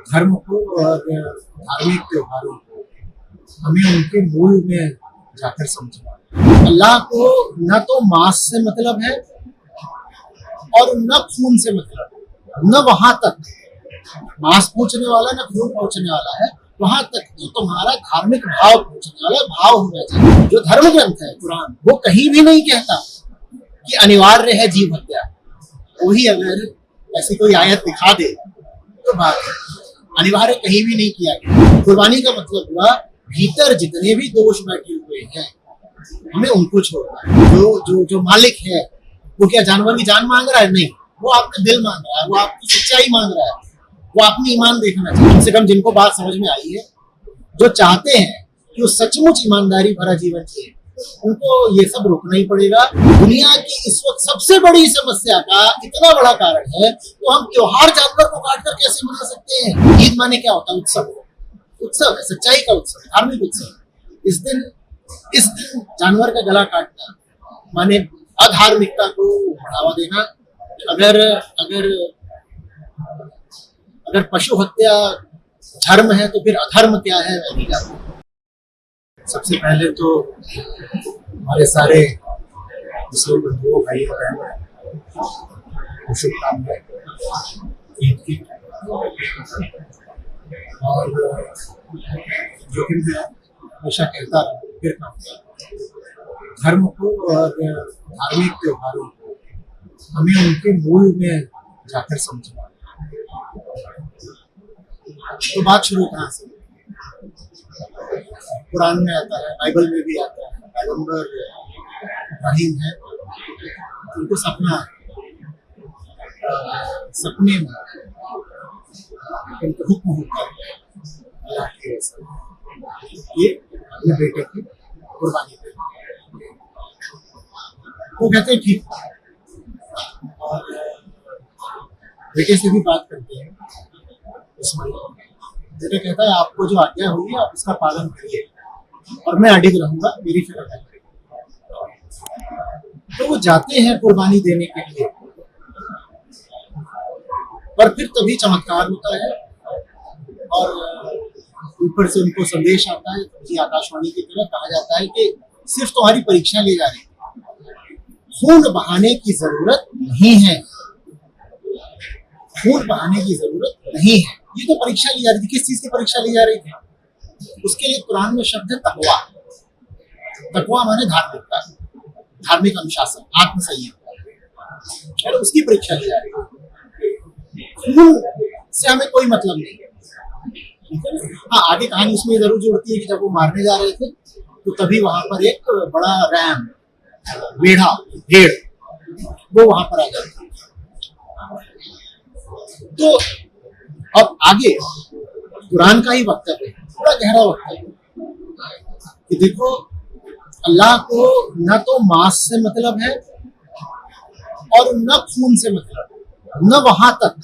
धर्म को और धार्मिक त्योहारों को हमें उनके मूल में जाकर समझना है। अल्लाह को न तो मांस से मतलब है और न खून से मतलब है, न वहां तक मांस पूछने वाला न खून पूछने वाला है, वहां तक तो तुम्हारा धार्मिक भाव पूछने वाला भाव होना चाहिए। जो धर्म ग्रंथ है कुरान, वो कहीं भी नहीं कहता कि अनिवार्य है जीव हत्या। वही अगर ऐसी कोई आयत दिखा दे तो बात है, अनिवार्य कहीं भी नहीं किया गया। कुर्बानी का मतलब हुआ भीतर जितने भी दोष बैठे हुए हैं हमें उनको छोड़ना है। जो मालिक है वो क्या जानवर की जान मांग रहा है? नहीं, वो आपका दिल मांग रहा है, वो आपकी सच्चाई मांग रहा है, वो अपनी ईमान देखना चाहिए। कम से कम जिनको बात समझ में आई है, जो चाहते हैं कि वो सचमुच ईमानदारी भरा जीवन जिए, उनको ये सब रोकना ही पड़ेगा। दुनिया की इस वक्त सबसे बड़ी समस्या का इतना बड़ा कारण है तो हम त्योहार जानवर को काट कर कैसे मना सकते हैं? ईद माने क्या होता है? उत्सव है, सच्चाई का उत्सव, धार्मिक उत्सव। इस दिन जानवर का गला काटना माने अधार्मिकता को बढ़ावा देना। अगर अगर अगर पशु हत्या धर्म है तो फिर अधर्म क्या है, मैं नहीं जानता। सबसे पहले तो हमारे सारे मुस्लिम बंधुओं भाइयों बहनों को शुभकामनाएं ईद की। और जो कि मैं हमेशा कहता रहा, फिर कहूँगा, धर्म को और धार्मिक त्योहारों को हमें उनके मूल में जाकर समझना है। तो बात शुरू कहाँ से? कुरान में आता है, बाइबल में भी आता है। पैगंबर इब्राहिम है, उनको सपना है, सपने में उनको हुक्म होता है अल्लाह के ये अपने बेटे की कुर्बानी दे। वो कहते हैं ठीक, और बेटे से भी बात करते हैं। बेटे कहता है आपको जो आज्ञा हुई है आप उसका पालन करिए और मैं अडिग रहूंगा, मेरी फिक्र है। तो वो जाते हैं कुर्बानी देने के लिए, पर फिर तभी चमत्कार होता है और ऊपर से उनको संदेश आता है कि आकाशवाणी की तरह कहा जाता है कि सिर्फ तुम्हारी परीक्षा ली जा रही है, खून बहाने की जरूरत नहीं है, खून बहाने की जरूरत नहीं है। ये तो परीक्षा ली जा रही थी। किस चीज की परीक्षा ली जा रही थी? उसके लिए कुरान में शब्द है तकवा। तकवा माने धार्मिकता, धार्मिक अनुशासन, आत्मसंयम, और उसकी परीक्षा ली जा रही है। खून से हमें कोई मतलब नहीं है। हाँ, आगे कहानी उसमें जरूर जुड़ती है कि जब वो मारने जा रहे थे तो तभी वहां पर एक बड़ा रैम, भेड़ा, भेड़, वो वहां पर आ जाती है। तो अब आगे कुरान का ही वक्तव्य है, बड़ा गहरा वक्तव्य, कि देखो अल्लाह को न तो मांस से मतलब है और न खून से मतलब है, न वहां तक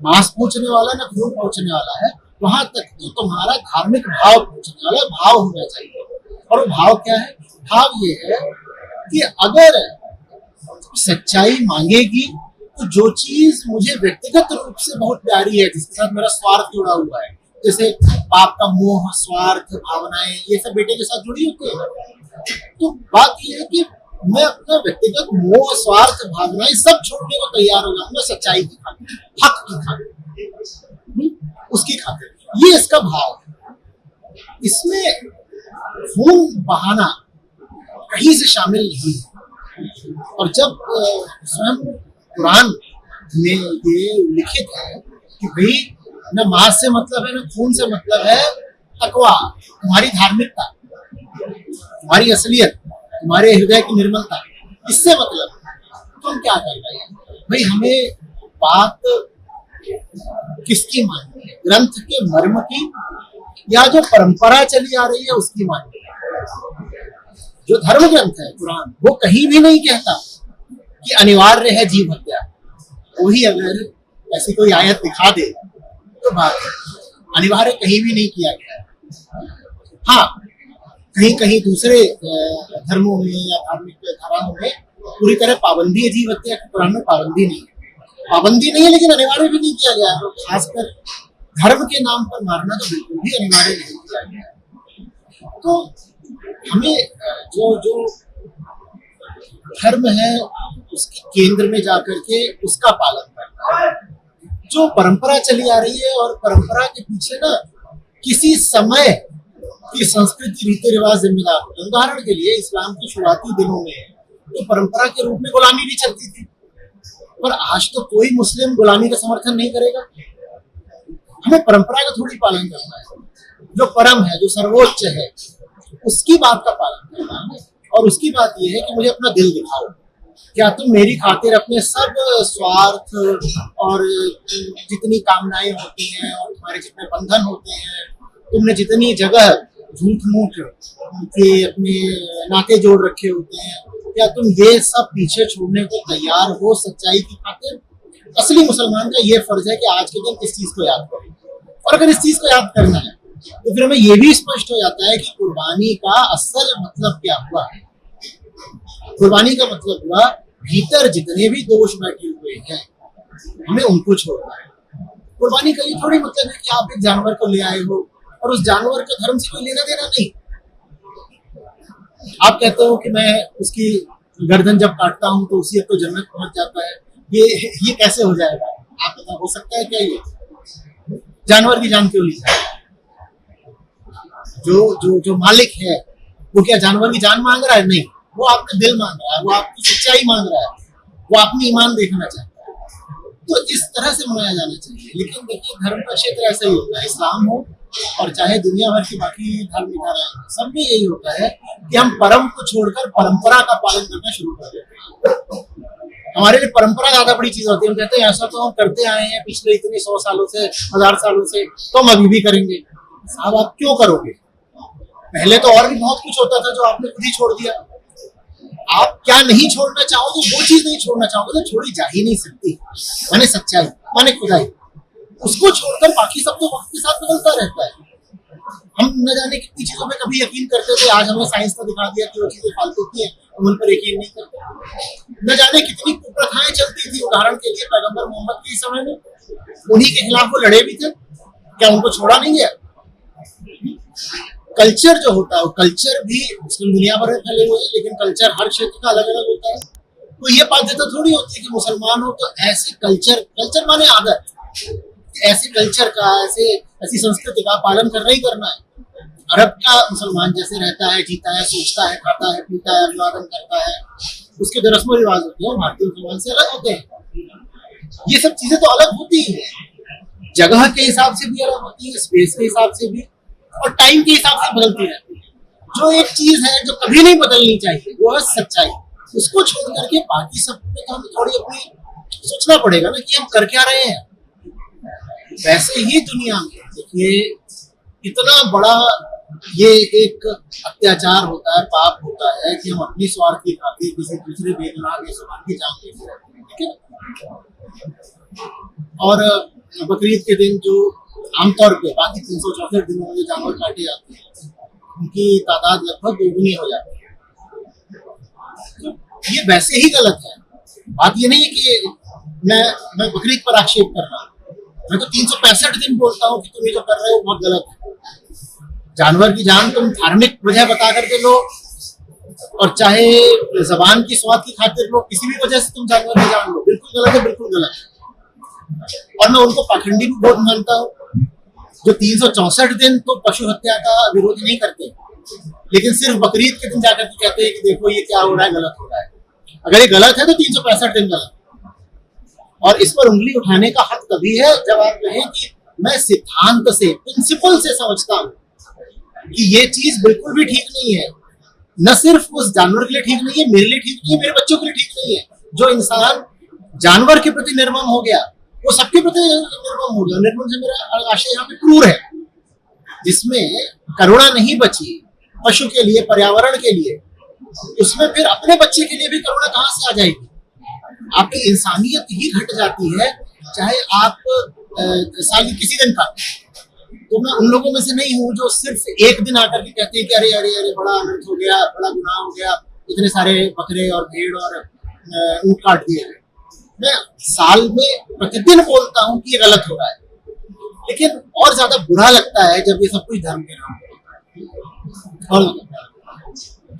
मांस पूछने वाला न खून पूछने वाला है, वहां तक तो तुम्हारा धार्मिक भाव पूछने वाला भाव होना चाहिए। और वो भाव क्या है? भाव ये है कि अगर सच्चाई मांगेगी तो जो चीज मुझे व्यक्तिगत रूप से बहुत प्यारी है, जिसके साथ मेरा स्वार्थ जुड़ा हुआ है, जैसे पाप का मोह, स्वार्थ, भावनाएं, ये सब बेटे के साथ जुड़ी होती है। तो बात ये है कि मैं अपना व्यक्तिगत मोह, स्वार्थ, भावनाएं सब छोड़ने को तैयार हो जाऊंगा सच्चाई की खातिर, हक की खातिर, उसकी खातिर। ये इसका भाव है। इसमें खून बहाना कहीं से शामिल नहीं है। और जब स्वयं कुरान में ये लिखित है कि भाई न मांस से मतलब है न खून से मतलब है, तकवा, तुम्हारी धार्मिकता, तुम्हारी असलियत, तुम्हारे हृदय की निर्मलता, इससे मतलब, तो हम क्या कर रहे हैं भाई? हमें बात किसकी माननी है? ग्रंथ के मर्म की या जो परंपरा चली आ रही है उसकी माननी है? जो धर्म ग्रंथ है कुरान, वो कहीं भी नहीं कहता कि अनिवार्य है जीव हत्या। वही अगर ऐसी कोई आयत दिखा दे तो बात है, अनिवार्य कहीं भी नहीं किया गया है। हाँ, कहीं कहीं दूसरे धर्मों में या धार्मिक धाराओं में पूरी तरह पाबंदी है जीव हत्या की, कुरान में पाबंदी नहीं है। पाबंदी नहीं है लेकिन अनिवार्य भी नहीं किया गया है। खासकर धर्म के नाम पर मारना तो बिल्कुल भी अनिवार्य नहीं किया गया है। तो हमें जो जो धर्म है उसके केंद्र में जाकर के उसका पालन करना है। जो परंपरा चली आ रही है और परंपरा के पीछे ना किसी समय की संस्कृति रीति रिवाज जिम्मेदार होते हैं। उदाहरण के लिए इस्लाम के शुरुआती दिनों में तो परंपरा के रूप में गुलामी भी चलती थी, पर आज तो कोई मुस्लिम गुलामी का समर्थन नहीं करेगा। हमें परंपरा का थोड़ी पालन करना है, जो परम है, जो सर्वोच्च है, उसकी बात का पालन करना है। और उसकी बात यह है कि मुझे अपना दिल दिखाओ, क्या तुम मेरी खातिर अपने सब स्वार्थ और जितनी कामनाएं होती हैं और तुम्हारे जितने बंधन होते हैं, तुमने जितनी जगह झूठ मूठ के अपने नाते जोड़ रखे होते हैं, क्या तुम ये सब पीछे छोड़ने को तैयार हो सच्चाई की खातिर? असली मुसलमान का ये फर्ज है कि आज के दिन इस चीज को याद करें। और अगर इस चीज को याद करना है तो फिर हमें ये भी स्पष्ट हो जाता है कि कुर्बानी का असल मतलब क्या हुआ। कुर्बानी का मतलब हुआ भीतर जितने भी दोष बैठे हुए हैं हमें उनको छोड़ना है। कुर्बानी का ये थोड़ी मतलब है कि आप एक जानवर को ले आए हो और उस जानवर का धर्म से कोई लेना देना नहीं। आप कहते हो कि मैं उसकी गर्दन जब काटता हूं तो उसी तो जन्नत पहुंच जाता है, ये कैसे हो जाएगा? आप बताओ, हो सकता है क्या? ये जानवर की जान क्यों ली जाए? जो जो जो मालिक है वो क्या जानवर की जान मांग रहा है? नहीं, वो आपका दिल मांग रहा है, वो आपकी सच्चाई मांग रहा है, वो अपनी ईमान देखना चाहता है। तो इस तरह से मनाया जाना चाहिए। लेकिन देखिए, धर्म का क्षेत्र ऐसा ही होता है, इस्लाम हो और चाहे दुनिया भर की बाकी धार्मिक धाराएं, सब में यही होता है कि हम परम को छोड़कर परंपरा का पालन करना शुरू कर देते हैं। हमारे लिए परंपरा ज्यादा बड़ी चीज होती है। हम कहते हैं ऐसा तो हम करते आए हैं पिछले इतने 100 सालों से, 1000 सालों से, तो हम अभी भी करेंगे। साहब, आप क्यों करोगे? पहले तो और भी बहुत कुछ होता था जो आपने खुद ही छोड़ दिया। आप क्या नहीं छोड़ना चाहोगे, वो चीज नहीं छोड़ना चाहोगे तो छोड़ी जा ही नहीं सकती। माने सच्चाई, माने खुदाई, उसको छोड़कर बाकी सब तो वक्त के साथ बदलता रहता है। हम न जाने कितनी चीजों में कभी यकीन करते थे, आज हमें साइंस ने दिखा दिया कि वो चीजें फालतू की हैं, हम उन पर यकीन नहीं करते। न जाने कितनी कुप्रथाएं चलती थी। उदाहरण के लिए पैगंबर मोहम्मद के समय में उन्हीं के खिलाफ वो लड़े भी थे, क्या उनको छोड़ा नहीं गया? कल्चर जो होता है, वो कल्चर भी मुस्लिम दुनिया भर में फैले हुए हैं, लेकिन कल्चर हर क्षेत्र का अलग अलग होता है। तो ये बाध्यता थोड़ी होती है कि मुसलमान हो तो ऐसे कल्चर माने आदत, ऐसे कल्चर का, ऐसी संस्कृति का पालन करना ही करना है। अरब का मुसलमान जैसे रहता है, जीता है, सोचता है, खाता है, पीता है, अभिवादन करता है, उसके जो रस्म रिवाज होते हैं भारतीय मुसलमान से अलग होते हैं। ये सब चीजें तो अलग होती ही है, जगह के हिसाब से भी अलग होती है, स्पेस के हिसाब से भी, और टाइम के हिसाब से बदलती रहती है। जो एक चीज है जो कभी नहीं बदलनी चाहिए वो है सच्चाई। उसको छोड़ करके बाकी सब में तो हमें थोड़ी अपनी सोचना पड़ेगा ना कि हम कर क्या रहे हैं। वैसे ही दुनिया में देखिए, इतना बड़ा ये एक अत्याचार होता है, पाप होता है कि हम अपनी स्वार्थ की खातिर किसी दूसरे बेगुनाह बेजुबान की जान लेते रहते हैं, ठीक है। और बकरीद के दिन जो आमतौर पे बाकी 364 दिनों में जो जानवर काटे जाते हैं उनकी तादाद लगभग दोगुनी हो जाती है। तो ये वैसे ही गलत है। बात ये नहीं है कि मैं बकरीद पर आक्षेप कर रहा हूँ, मैं तो 365 दिन बोलता हूँ कि तुम ये जो कर रहे हो बहुत गलत है। जानवर की जान तुम धार्मिक वजह बता करके लो, और चाहे जबान की स्वाद की खातिर लो, किसी भी वजह से तुम जानवर की जान लो, बिल्कुल गलत है, बिल्कुल गलत है। और मैं उनको पाखंडी भी बहुत मानता हूँ जो 364 दिन तो पशु हत्या का विरोध नहीं करते, लेकिन सिर्फ बकरीद के दिन जाकर के कहते हैं कि देखो ये क्या हो रहा है, गलत हो रहा है। अगर ये गलत है तो 365 दिन गलत है। और इस पर उंगली उठाने का हक तभी है जब आप कहें कि मैं सिद्धांत से, प्रिंसिपल से समझता हूँ कि ये चीज बिल्कुल भी ठीक नहीं है। न सिर्फ उस जानवर के लिए ठीक नहीं है, मेरे लिए ठीक नहीं है, मेरे बच्चों के लिए ठीक नहीं है। जो इंसान जानवर के प्रति निर्मम हो गया वो सबके प्रति निर्मम हो गया। निर्मम से मेरा आशय यहाँ पे क्रूर है, जिसमें करुणा नहीं बची पशु के लिए, पर्यावरण के लिए, उसमें फिर अपने बच्चे के लिए भी करुणा कहाँ से आ जाएगी? आपकी इंसानियत ही घट जाती है, चाहे आप साल की किसी दिन का। तो मैं उन लोगों में से नहीं हूँ जो सिर्फ एक दिन आकर के कहते हैं कि अरे अरे अरे बड़ा अनर्थ हो गया, बड़ा गुनाह हो गया, इतने सारे बकरे और भेड़ और ऊंट काट दिए गए। मैं साल में प्रतिदिन बोलता हूँ कि ये गलत हो रहा है, लेकिन और ज्यादा बुरा लगता है जब ये सब कुछ धर्म के नाम पे होता है। और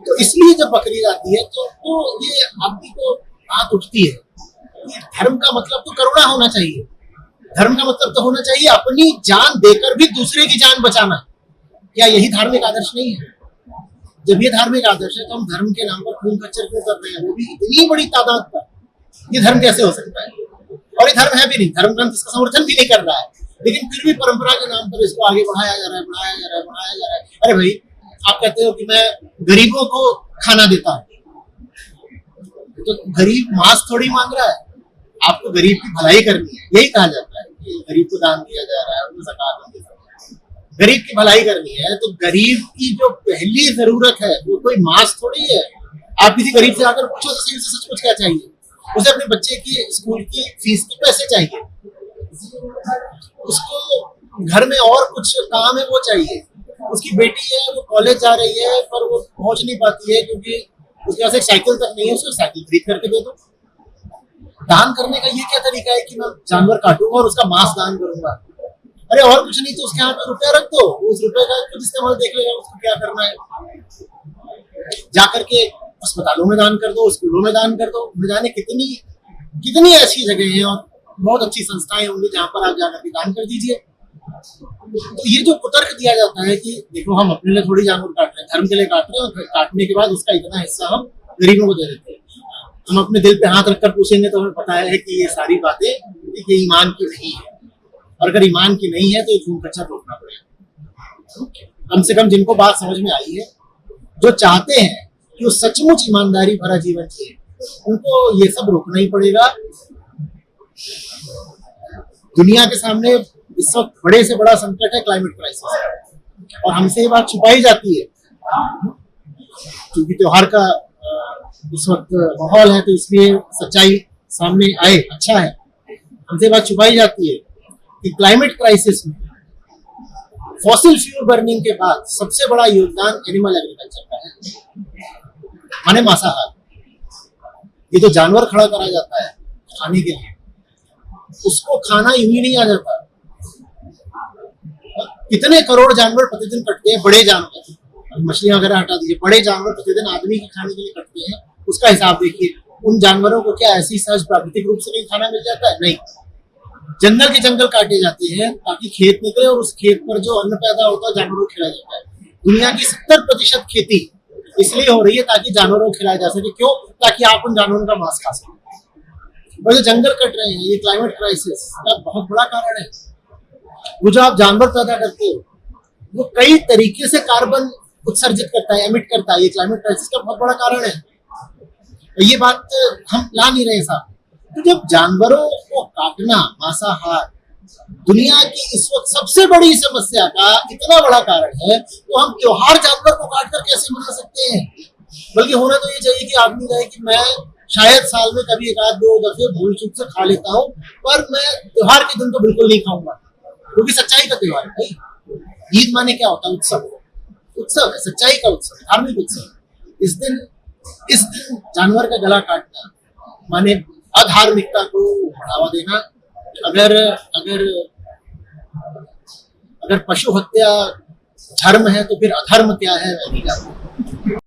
तो इसलिए जब बकरीद आती है तो ये आदमी को बात उठती है कि धर्म का मतलब तो करुणा होना चाहिए। धर्म का मतलब तो होना चाहिए अपनी जान देकर भी दूसरे की जान बचाना। क्या यही धार्मिक आदर्श नहीं है? जब ये धार्मिक आदर्श है तो हम धर्म के नाम पर खून खच्चर क्यों कर रहे हैं, वो भी इतनी बड़ी तादाद पर? ये धर्म कैसे हो सकता है? और ये धर्म है भी नहीं, धर्म ग्रंथ इसका समर्थन भी नहीं कर रहा है, लेकिन फिर भी परंपरा के नाम पर इसको आगे बढ़ाया जा रहा है, बढ़ाया जा रहा है, बढ़ाया जा रहा है। अरे भाई, आप कहते हो कि मैं गरीबों को खाना देता हूँ, तो गरीब मांस थोड़ी मांग रहा है, आपको गरीब की भलाई करनी है, यही कहा जाता है कि गरीब को दान दिया जा रहा है, उनको ज़कात दी जा रही है। गरीब की भलाई करनी है तो गरीब की जो पहली जरूरत है वो कोई मांस थोड़ी है। आप किसी गरीब से आकर पूछो तो सही से सचमुच क्या चाहिए? उसे अपने बच्चे की स्कूल की फीस के पैसे चाहिए, उसको घर में और कुछ काम है वो चाहिए, उसकी बेटी है वो कॉलेज जा रही है पर वो पहुंच नहीं पाती है क्योंकि उसके पास एक साइकिल तक नहीं है, उसको साइकिल खरीद करके दे दो। दान करने का ये क्या तरीका है कि मैं जानवर काटूंगा और उसका मांस दान करूंगा? अरे और कुछ नहीं तो उसके हाथ में रुपया रख दो, उस रुपए का कुछ इस्तेमाल देख लेगा उसको क्या करना है। जाकर के अस्पतालों में दान कर दो, स्कूलों में दान कर दो, न जाने कितनी कितनी अच्छी जगह है और बहुत अच्छी संस्थाएं होंगी जहां पर आप जाकर के दान कर दीजिए। तो ये जो कुतर्क दिया जाता है कि देखो हम अपने लिए थोड़ी जानवर काट रहे हैं, धर्म के लिए काट रहे हैं, और काटने के बाद उसका इतना हिस्सा हम गरीबों को दे देते हैं। हम अपने दिल पे हाथ रखकर पूछेंगे तो हमें पता है कि ये सारी बातें ये ईमान की नहीं है, और अगर ईमान की नहीं है तो ये खून खच्चर रोकना पड़ेगा। कम से कम जिनको बात समझ में आई है, जो चाहते हैं कि वो सचमुच ईमानदारी भरा जीवन जिए, उनको ये सब रोकना ही पड़ेगा। दुनिया के सामने इस वक्त बड़े से बड़ा संकट है क्लाइमेट क्राइसिस, और हमसे ये बात छुपाई जाती है क्योंकि त्योहार का इस वक्त माहौल है, तो इसलिए सच्चाई सामने आए, अच्छा है। हमसे बात छुपाई जाती है कि क्लाइमेट क्राइसिस में फॉसिल फ्यूल बर्निंग के बाद सबसे बड़ा योगदान एनिमल एग्रीकल्चर का है, माने मांसाहार। ये जो जानवर खड़ा करा जाता है खाने के लिए, उसको खाना यूं ही नहीं आ जाता। कितने करोड़ जानवर प्रतिदिन कटते हैं, बड़े जानवर, मछलियां वगैरह हटा दीजिए, बड़े जानवर प्रतिदिन आदमी के खाने के लिए कटते हैं, उसका हिसाब देखिए। उन जानवरों को क्या ऐसी सहज प्राकृतिक रूप से नहीं खाना मिल जाता है? नहीं, जंगल के जंगल काटे जाते हैं ताकि खेत निकले और उस खेत पर जो अन्न पैदा होता है जानवरों को खिलाया जाता है। दुनिया की 70% खेती इसलिए हो रही है ताकि जानवरों को खिलाया जा सके। क्यों? ताकि आप उन जानवरों का मांस खा सकें। और जो जंगल कट रहे हैं, ये क्लाइमेट क्राइसिस का बहुत बड़ा कारण है। वो जो आप जानवर पैदा करते हो वो कई तरीके से कार्बन उत्सर्जित करता है, एमिट करता है। ये क्लाइमेट क्राइसिस का बहुत बड़ा कारण है। ये बात हम ला नहीं रहे साहब। तो जब जानवरों को काटना, मांसाहार, दुनिया की इस वक्त सबसे बड़ी समस्या का इतना बड़ा कारण है, तो हम त्योहार जानवर को काट कर कैसे मना सकते हैं? बल्कि होना तो ये चाहिए कि आदमी कहे कि मैं शायद साल में कभी एक आध दो दफे भूल चूक से खा लेता हूँ, पर मैं त्योहार के दिन तो बिल्कुल नहीं खाऊंगा, क्योंकि सच्चाई का त्योहार है भाई। ईद माने क्या होता है? उत्सव। उत्सव है, सच्चाई का उत्सव, धार्मिक उत्सव। इस दिन जानवर का गला काटना माने अधार्मिकता को बढ़ावा देना। अगर अगर अगर पशु हत्या धर्म है तो फिर अधर्म क्या है, मैं नहीं जानता।